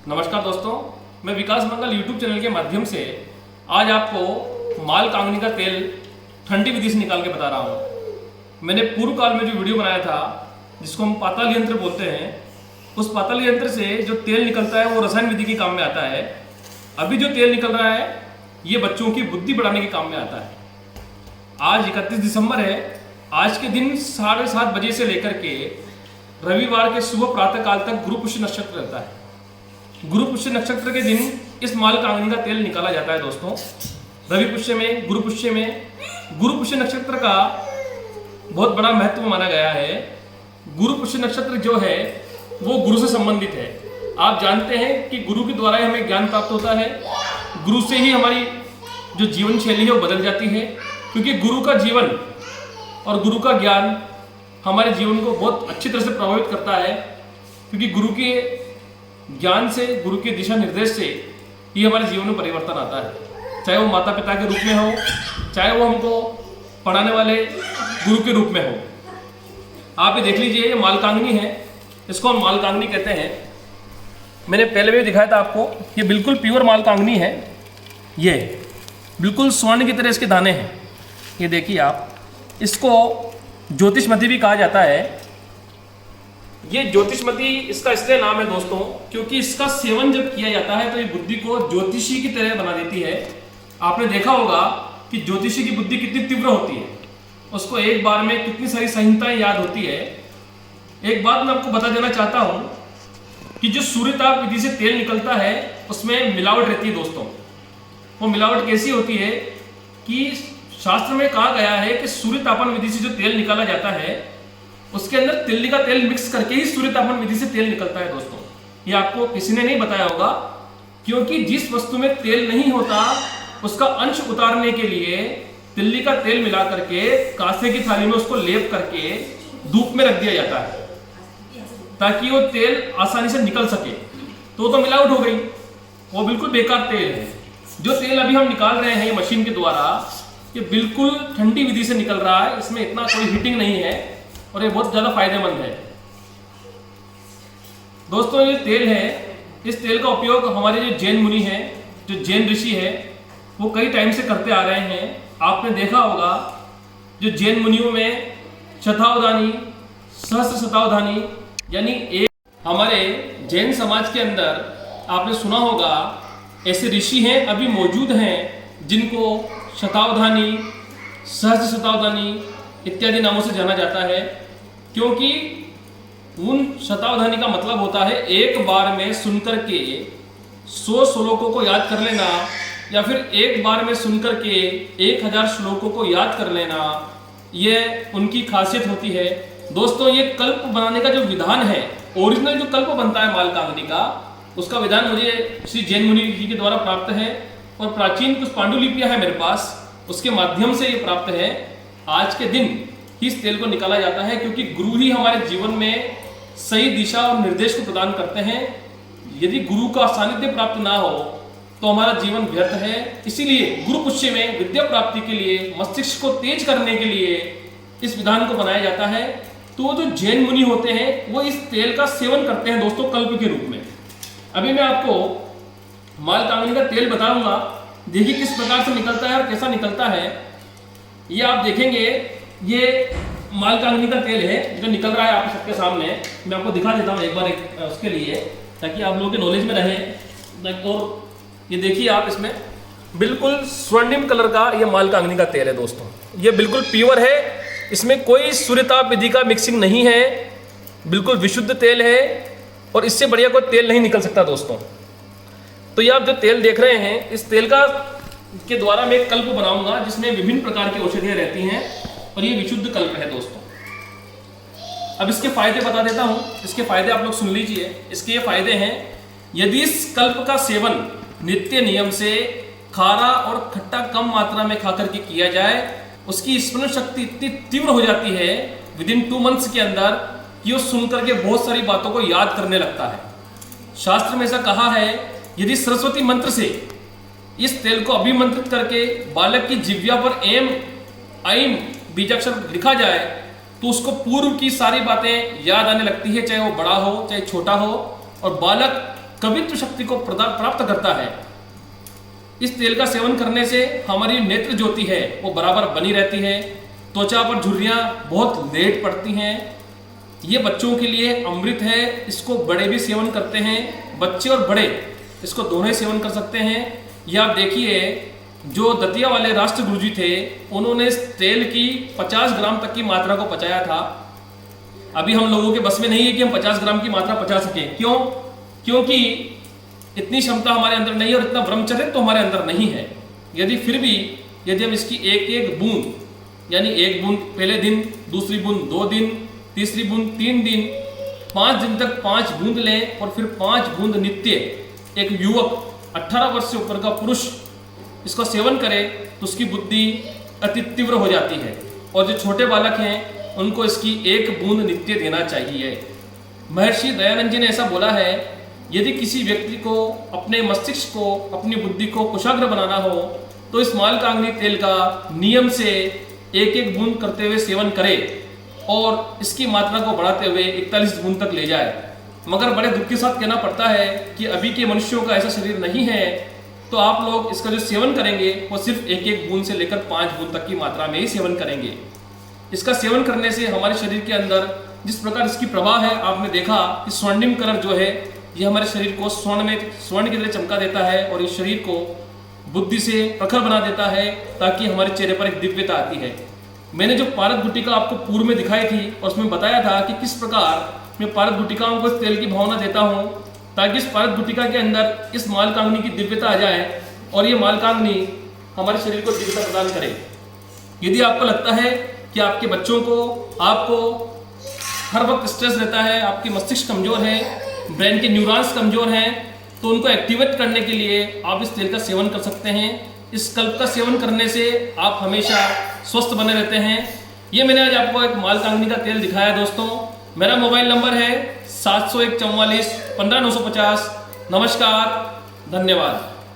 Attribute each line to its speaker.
Speaker 1: नमस्कार दोस्तों, मैं विकास मंगल यूट्यूब चैनल के माध्यम से आज आपको माल कांगनी का तेल ठंडी विधि से निकाल के बता रहा हूँ। मैंने पूर्व काल में जो वीडियो बनाया था जिसको हम पाताल यंत्र बोलते हैं, उस पाताल यंत्र से जो तेल निकलता है वो रसायन विधि के काम में आता है। अभी जो तेल निकल रहा है ये बच्चों की बुद्धि बढ़ाने के काम में आता है। आज 31 दिसंबर है। आज के दिन 7:30 बजे से लेकर के रविवार के सुबह प्रातः काल तक गुरु पुष्य नक्षत्र रहता है। गुरु पुष्य नक्षत्र के दिन इस माल कांगनी का तेल निकाला जाता है दोस्तों। रवि पुष्य में, गुरु पुष्य नक्षत्र का बहुत बड़ा महत्व माना गया है। गुरु पुष्य नक्षत्र जो है वो गुरु से संबंधित है। आप जानते हैं कि गुरु के द्वारा ही हमें ज्ञान प्राप्त होता है। गुरु से ही हमारी जो जीवन शैली है वो बदल जाती है, क्योंकि गुरु का जीवन और गुरु का ज्ञान हमारे जीवन को बहुत अच्छी तरह से प्रभावित करता है। क्योंकि गुरु के ज्ञान से, गुरु के दिशा निर्देश से ही हमारे जीवन में परिवर्तन आता है। चाहे वो माता पिता के रूप में हो, चाहे वो हमको पढ़ाने वाले गुरु के रूप में हो। आप ये देख लीजिए, ये माल कांगनी है, इसको हम माल कांगनी कहते हैं। मैंने पहले भी दिखाया था आपको, ये बिल्कुल प्योर माल कांगनी है। ये बिल्कुल स्वर्ण की तरह इसके दाने हैं। ये देखिए आप, इसको ज्योतिषमती भी कहा जाता है। ये ज्योतिषमती इसका इसलिए नाम है दोस्तों क्योंकि इसका सेवन जब किया जाता है तो ये बुद्धि को ज्योतिषी की तरह बना देती है। आपने देखा होगा कि ज्योतिषी की बुद्धि कितनी तीव्र होती है, उसको एक बार में कितनी सारी संहिताएं याद होती है। एक बात मैं आपको बता देना चाहता हूं कि जो सूर्यताप विधि से तेल निकलता है उसमें मिलावट रहती है दोस्तों। वो मिलावट कैसी होती है कि शास्त्र में कहा गया है कि सूर्यतापन विधि से जो तेल निकाला जाता है उसके अंदर तिल्ली का तेल मिक्स करके ही सूर्यतापन विधि से तेल निकलता है दोस्तों। ये आपको किसी ने नहीं बताया होगा, क्योंकि जिस वस्तु में तेल नहीं होता उसका अंश उतारने के लिए तिल्ली का तेल मिला करके कांसे की थाली में उसको लेप करके धूप में रख दिया जाता है ताकि वो तेल आसानी से निकल सके। तो मिलावट हो गई, वो बिल्कुल बेकार तेल है। जो तेल अभी हम निकाल रहे हैं मशीन के द्वारा, ये बिल्कुल ठंडी विधि से निकल रहा है। इसमें इतना कोई हीटिंग नहीं है और ये बहुत ज्यादा फायदेमंद है दोस्तों। ये तेल है, इस तेल का उपयोग हमारे जो जैन मुनि हैं, जो जैन ऋषि है, वो कई टाइम से करते आ रहे हैं। आपने देखा होगा जो जैन मुनियों में शतावधानी, सहस्त्र शतावधानी, यानी एक हमारे जैन समाज के अंदर आपने सुना होगा ऐसे ऋषि हैं, अभी मौजूद हैं, जिनको शतावधानी, सहस्त्र शतावधानी इत्यादि नामों से जाना जाता है। क्योंकि उन शतावधानी का मतलब होता है एक बार में सुनकर के 100 श्लोकों को याद कर लेना, या फिर एक बार में सुनकर के 1000 श्लोकों को याद कर लेना। ये उनकी खासियत होती है दोस्तों। ये कल्प बनाने का जो विधान है, ओरिजिनल जो कल्प बनता है माल कांगनी का, उसका विधान मुझे श्री जैन मुनि जी के द्वारा प्राप्त है और प्राचीन कुछ पांडुलिपियां हैं मेरे पास, उसके माध्यम से ये प्राप्त है। आज के दिन इस तेल को निकाला जाता है क्योंकि गुरु ही हमारे जीवन में सही दिशा और निर्देश को प्रदान करते हैं। यदि गुरु का सानिध्य प्राप्त ना हो तो हमारा जीवन व्यर्थ है। इसीलिए गुरु पुष्य में विद्या प्राप्ति के लिए, मस्तिष्क को तेज करने के लिए इस विधान को बनाया जाता है। तो जो जैन मुनि होते हैं वो इस तेल का सेवन करते हैं दोस्तों कल्प के रूप में। अभी मैं आपको माल कांगनी का तेल बताऊंगा, देखिए किस प्रकार से निकलता है और कैसा निकलता है। ये आप देखेंगे, ये माल कांगनी का तेल है जो निकल रहा है आप सबके सामने। मैं आपको दिखा देता हूँ एक बार उसके लिए, ताकि आप लोगों के नॉलेज में रहे। और ये देखिए आप, इसमें बिल्कुल स्वर्णिम कलर का ये माल कांगनी का तेल है दोस्तों। ये बिल्कुल प्योर है, इसमें कोई सूर्यताप विधि का मिक्सिंग नहीं है, बिल्कुल विशुद्ध तेल है और इससे बढ़िया कोई तेल नहीं निकल सकता दोस्तों। तो ये आप जो तेल देख रहे हैं, इस तेल के द्वारा मैं एक कल्प बनाऊंगा जिसमें विभिन्न प्रकार की औषधियां रहती हैं और ये विशुद्ध कल्प है दोस्तों। अब इसके फायदे बता देता हूं। इसके फायदे आप लोग सुन लीजिए। इसके ये फायदे हैं, यदि इस कल्प का सेवन नित्य नियम से खारा और खट्टा कम मात्रा में खाकर के किया जाए, उसकी स्मरण शक्ति इतनी तीव्र हो जाती है विदिन 2 मंथ्स के अंदर कि वो सुनकर के बहुत सारी बातों को याद करने लगता है। शास्त्र में ऐसा कहा है, यदि सरस्वती मंत्र से इस तेल को अभिमंत्रित करके बालक की जिह्वा पर एम ऐम बीजाक्षर लिखा जाए तो उसको पूर्व की सारी बातें याद आने लगती है, चाहे वो बड़ा हो चाहे छोटा हो, और बालक कवित्व शक्ति को प्राप्त करता है। इस तेल का सेवन करने से हमारी नेत्र ज्योति है वो बराबर बनी रहती है, त्वचा पर झुर्रियाँ बहुत लेट पड़ती हैं। ये बच्चों के लिए अमृत है, इसको बड़े भी सेवन करते हैं, बच्चे और बड़े इसको दोनों ही सेवन कर सकते हैं। ये आप देखिए, जो दतिया वाले राष्ट्र गुरु जी थे उन्होंने इस तेल की 50 ग्राम तक की मात्रा को पचाया था। अभी हम लोगों के बस में नहीं है कि हम 50 ग्राम की मात्रा पचा सकें। क्यों? क्योंकि इतनी क्षमता हमारे अंदर नहीं है और इतना ब्रह्मचर्य तो हमारे अंदर नहीं है। यदि हम इसकी एक एक बूंद, यानी एक बूंद पहले दिन, दूसरी बूंद 2 दिन, तीसरी बूंद 3 दिन, 5 दिन तक 5 बूंद लें और फिर 5 बूंद नित्य एक युवक 18 वर्ष से ऊपर का पुरुष इसका सेवन करे तो उसकी बुद्धि अति तीव्र हो जाती है। और जो छोटे बालक हैं उनको इसकी एक बूंद नित्य देना चाहिए। महर्षि दयानंद जी ने ऐसा बोला है, यदि किसी व्यक्ति को अपने मस्तिष्क को, अपनी बुद्धि को कुशाग्र बनाना हो तो इस मालकांगनी तेल का नियम से एक एक बूंद करते हुए सेवन करे और इसकी मात्रा को बढ़ाते हुए 41 बूंद तक ले जाए। मगर बड़े दुख के साथ कहना पड़ता है कि अभी के मनुष्यों का ऐसा शरीर नहीं है, तो आप लोग इसका जो सेवन करेंगे वो सिर्फ एक एक बूंद से लेकर 5 बूंद तक की मात्रा में ही सेवन करेंगे। इसका सेवन करने से हमारे शरीर के अंदर जिस प्रकार इसकी प्रभाव है, आपने देखा कि स्वर्णिम कलर जो है ये हमारे शरीर को स्वर्ण की तरह चमका देता है और इस शरीर को बुद्धि से प्रखर बना देता है ताकि हमारे चेहरे पर एक दिव्यता आती है। मैंने जो पारद गुटिका आपको पूर्व में दिखाई थी और उसमें बताया था कि किस प्रकार मैं पारद गुटिकाओं को इस तेल की भावना देता हूँ ताकि इस पारद गुटिका के अंदर इस मालकांगनी की दिव्यता आ जाए और ये मालकांगनी हमारे शरीर को दिव्यता प्रदान करे। यदि आपको लगता है कि आपके बच्चों को, आपको हर वक्त स्ट्रेस रहता है, आपके मस्तिष्क कमजोर है, ब्रेन के न्यूरॉन्स कमजोर हैं, तो उनको एक्टिवेट करने के लिए आप इस तेल का सेवन कर सकते हैं। इस कल्प का सेवन करने से आप हमेशा स्वस्थ बने रहते हैं। ये मैंने आज आपको एक मालकांगनी का तेल दिखाया दोस्तों। मेरा मोबाइल नंबर है 701 44 15 950। नमस्कार, धन्यवाद।